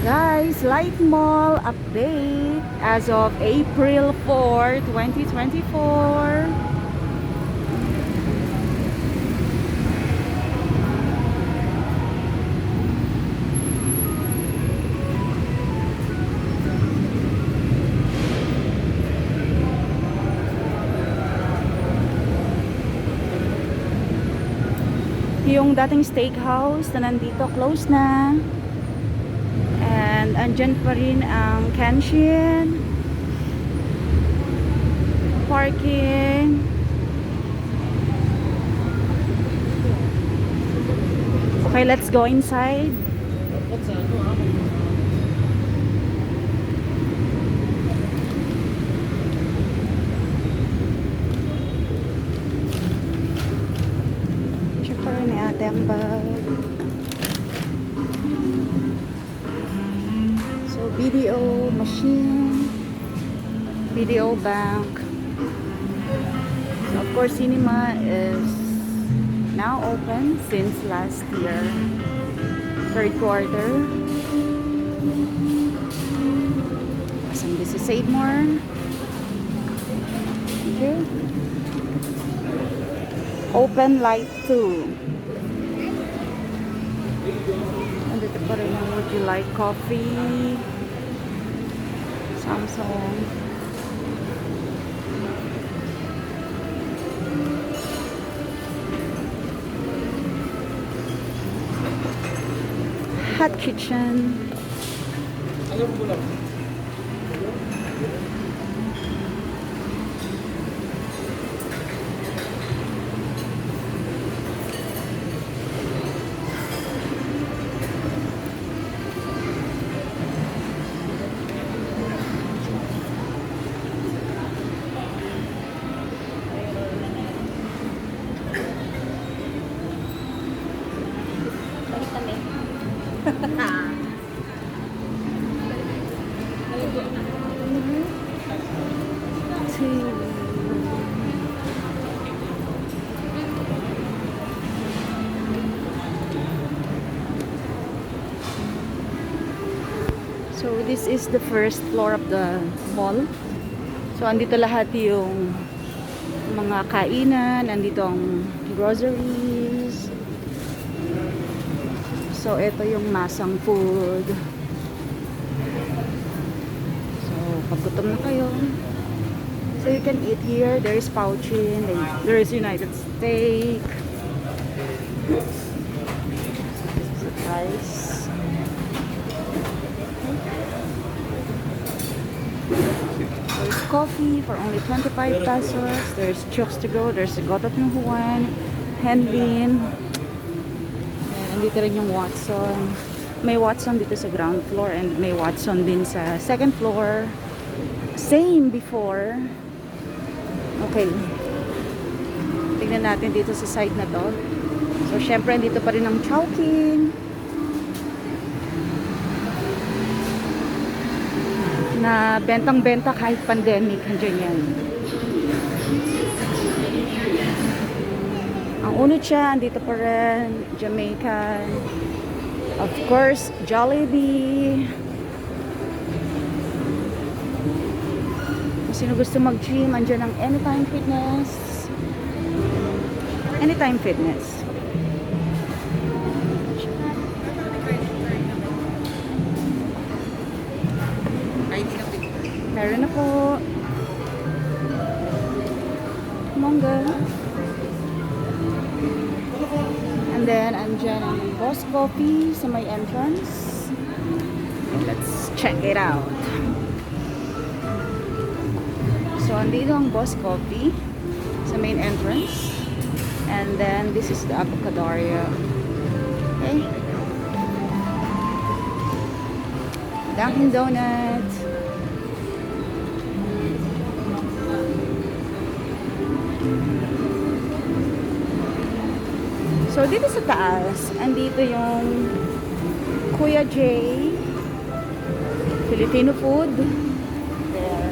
Guys, Light Mall update as of April 4, 2024. Yung dating steakhouse na nandito, close na. And andyan pa rin ang Kenshin. Parking. Okay, let's go inside. Check pa rin ni ate ang bag. Video machine, video bank. So of course, cinema is now open since last year, third quarter. Awesome. This is Save More. Thank you. Open light 2. Andito pa rin ang would you like coffee? Samsung. Hot kitchen. So this is the first floor of the mall. So andito lahat yung mga kainan, andito ang groceries. So ito yung masang food. So pag gutom na kayo, so you can eat here. There is Pouchin, there is United Steak. So guys, there's coffee for only 25 pesos. There's chokes to go. There's Gotot ng Juan, Henlin. Dito rin yung Watson. May Watson dito sa ground floor and may Watson din sa second floor. Same before. Okay. Tingnan natin dito sa side na to. So, syempre, dito pa rin ang Chowking. Na bentang-benta kahit pandemic. Andiyan yan. Ang unod siya, andito pa rin, Jamaican. Of course, Jollibee. Kung sino gusto mag-gym, andyan ang Anytime Fitness. Anytime Fitness. Meron na po. Mongga. And then, andyan ang Boss Coffee sa may entrance. Let's check it out. So, andito ang Boss Coffee sa main entrance. And then, this is the Avocadoria. Okay. Dunkin' Donuts. So, dito sa taas, andito yung Kuya J, Filipino food. There.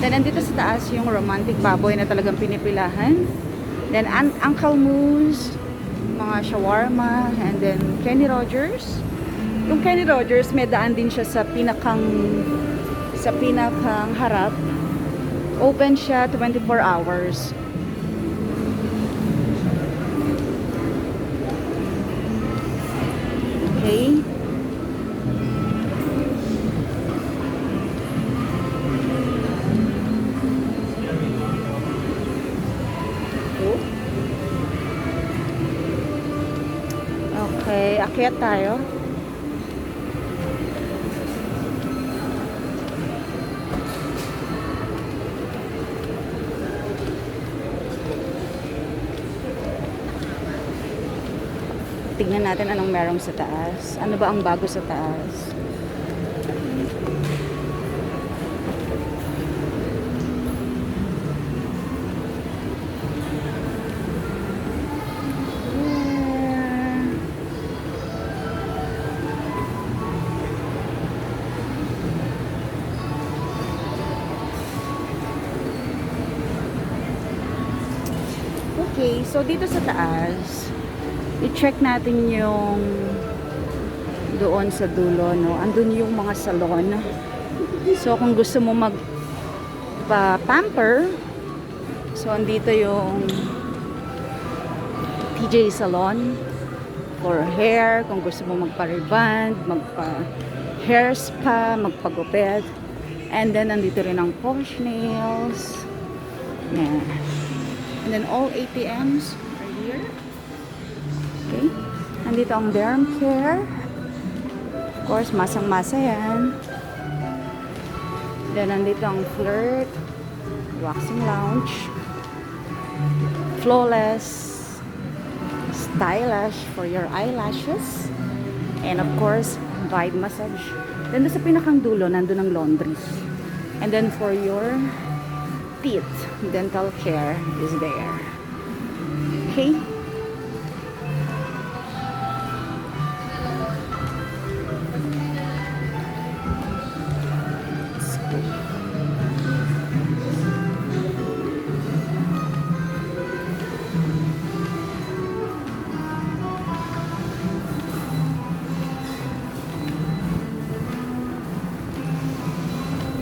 Then, andito sa taas yung romantic baboy na talagang pinipilahan. Then, Uncle Moose. mga shawarma, and then Kenny Rogers. Yung Kenny Rogers, may daan din siya sa pinakang harap. Open siya 24 hours. Okay. Okay, akyat tayo. Tingnan natin anong meron sa taas. Ano ba ang bago sa taas? Okay, so dito sa taas, i-check natin yung doon sa dulo, no? Andun yung mga salon. So, kung gusto mo magpa-pamper, so, andito yung TJ Salon for hair. Kung gusto mo magpa-reband, magpa-hair spa, magpagupit. And then, andito rin ang polish nails. Yeah. And then, all ATMs are here. Okay. Andito ang derm care. Of course, masang-masa yan. Then, andito ang flirt. Waxing lounge. Flawless. Stylish for your eyelashes. And of course, vibe massage. Then, sa pinakang dulo, nandun ang laundry. And then, for your teeth, dental care is there. Okay.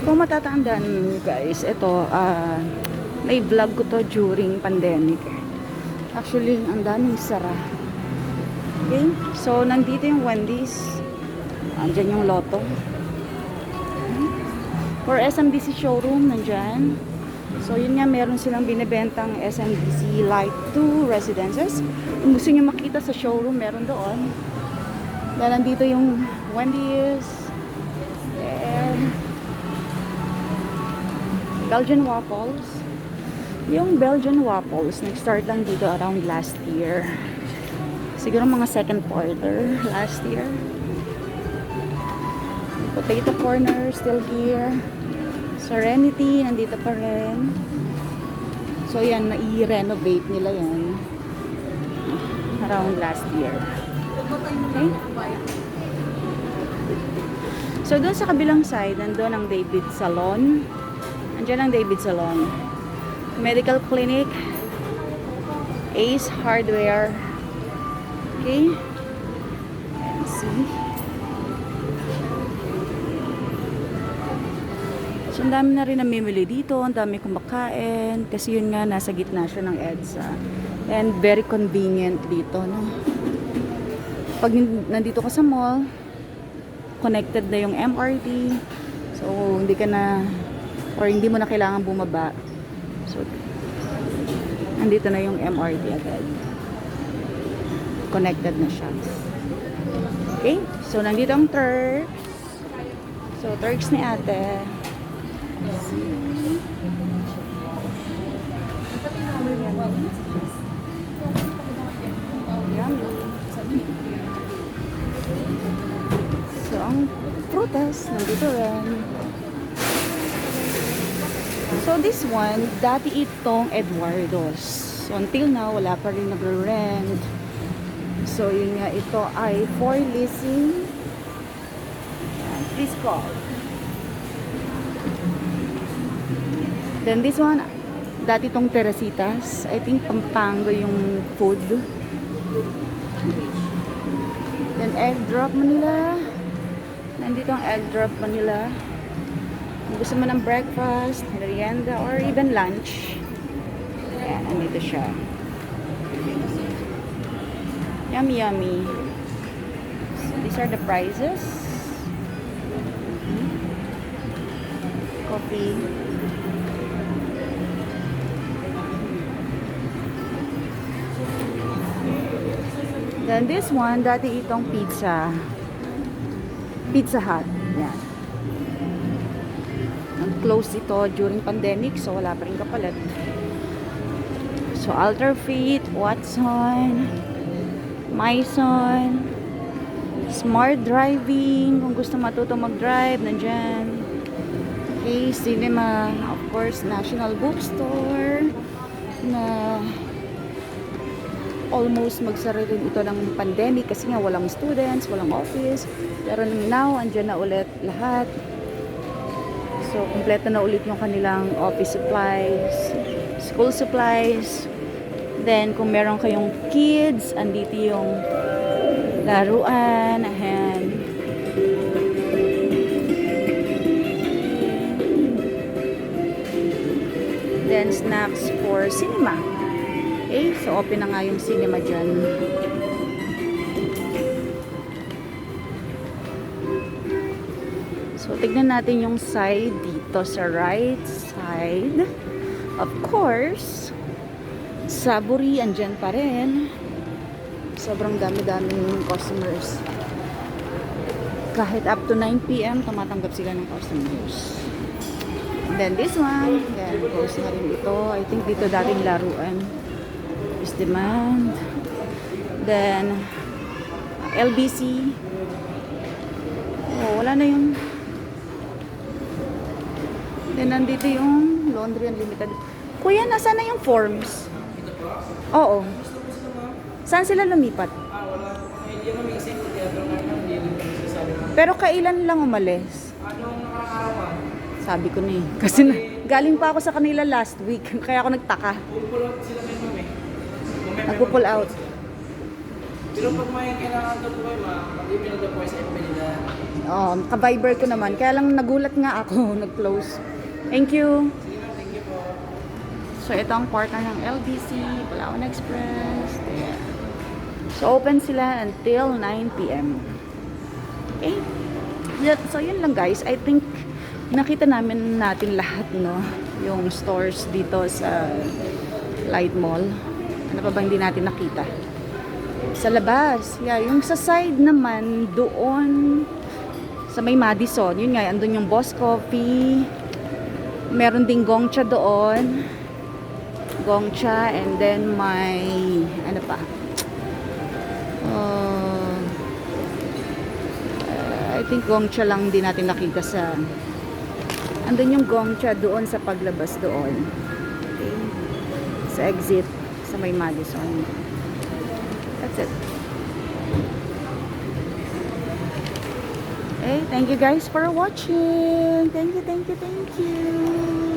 Kung matatandaan nyo guys, ito, may vlog ko to during pandemic. Actually, ang daming sara. Okay? So, nandito yung Wendy's. Andyan yung Lotto. For SMDC showroom, nandyan. So, yun nga, meron silang binibentang SMDC Light 2 Residences. Kung gusto nyo makita sa showroom, meron doon. Dahil nandito yung Wendy's. And Belgian waffles. Yung Belgian waffles, nag-start lang dito around last year. Siguro mga second quarter last year. Potato corner, still here. Serenity, nandito pa rin. So yan, na-i-renovate nila yan. Around last year. Okay? So doon sa kabilang side, nandun ang David Salon. Andiyan ang David Salon. Medical Clinic. Ace Hardware. Okay. And see. So, ang dami na rin namimili dito. Ang dami kumakain. Kasi yun nga, nasa gitna siya ng EDSA. And very convenient dito, no? Pag nandito ka sa mall, connected na yung MRT. So, hindi ka na or hindi mo na kailangan bumaba. So, nandito na yung MRT agad. Connected na siya. Okay? So, nandito ang Turks. So, Turks ni ate. So, ang prutas, nandito rin. So this one, dati itong Eduardo's. So until now, wala pa rin nagre-rent. So yun nga, ito ay for leasing. Please call. Then this one, dati itong Teresitas. I think Pampanga yung food. Then egg drop Manila. Nandito ang egg drop Manila. Kung gusto mo ng breakfast, merienda, or even lunch. Ayan, nandito siya. Yummy, yummy. So, these are the prices. Coffee. Then this one, dati itong Pizza Hut. Yan. Nag-close ito during pandemic, so wala pa rin kapalit. So Ultrafit, Watson, Myson, Smart Driving, kung gusto matuto mag-drive, nandyan. Okay, Cinema, of course, National Bookstore, na almost magsara rin ito ng pandemic kasi nga walang students, walang office. Pero now, andyan na ulit lahat. So, kompleto na ulit yung kanilang office supplies, school supplies. Then, kung meron kayong kids, andito yung laruan. And then, snacks for cinema. Okay, so open na nga yung cinema dyan. So, tignan natin yung side dito sa right side. Of course, Saburi, andyan pa rin. Sobrang dami-daming customers. Kahit up to 9 PM, tumatanggap sila ng customers. And then this one, yan, close na rin ito. I think dito dating laruan. Demand. Then LBC. Oh, wala na yung. Then nandito yung Laundry Unlimited. Kuya, nasaan na yung forms? Oo. Saan sila lumipat? Pero kailan lang umalis? Sabi ko na eh. Kasi galing pa ako sa kanila last week. Kaya ako nagtaka. Nagpo-pull out. Pero pag may kailangan daw po kayo, mag-email daw po sa email nila. Oo, ka-Viber ko naman. Kaya lang nagulat nga ako, nag-close. Thank you. Sige ma'am, thank you po. So, ito ang partner ng LBC, Palawan Express. There. So, open sila until 9 PM. Okay? So, yun lang guys. I think, nakita natin lahat, no? Yung stores dito sa Light Mall. Ano pa ba hindi natin nakita? Sa labas. Yeah, yung sa side naman, doon sa may Madison. Yun nga, andun yung Boss Coffee. Meron ding Gongcha doon. Gongcha, and then may, ano pa? I think Gongcha lang din natin nakita sa, andun yung Gongcha doon sa paglabas doon. Okay. Sa exit. Sa may Madison. That's it. Okay, thank you guys for watching. Thank you, thank you, thank you.